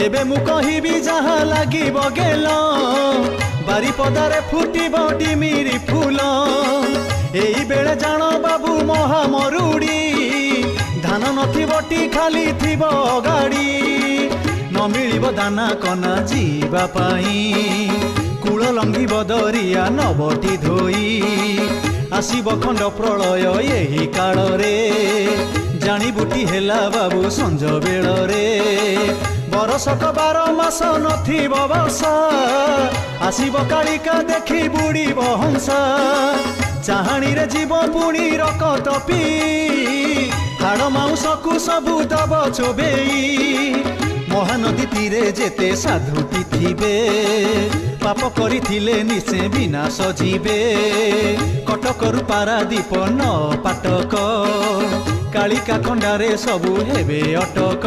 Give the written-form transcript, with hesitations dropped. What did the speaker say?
एबे मु कहिबी जहाँ लागिब गेल बारिपदारे फुटिब डिमिरी फूल एई बेले जान बाबू महामरुड़ी धान नथिबटी खाली थिब गाड़ी न मिलिब दाना कना जीवा पाई कूल लंघिब दरिया नबटी धोई आसिब खंड प्रलय एही काल रे जानी बुटी हेला बाबू संज बेल रे बरसक 12 मास नथिब वर्षा आसिब कालिका देखी बुड़ीब हंसा चाहाणी रे जीव पुणी रकत पी हाड़ माउसकु सबु दब चोबेई महानदी तीरे जेते साधुटी थिबे पाप करिथिले निसे विनाश जीवे कटकरु पारादीप न पाटक कालिका खंडारे सबु हेबे अटक।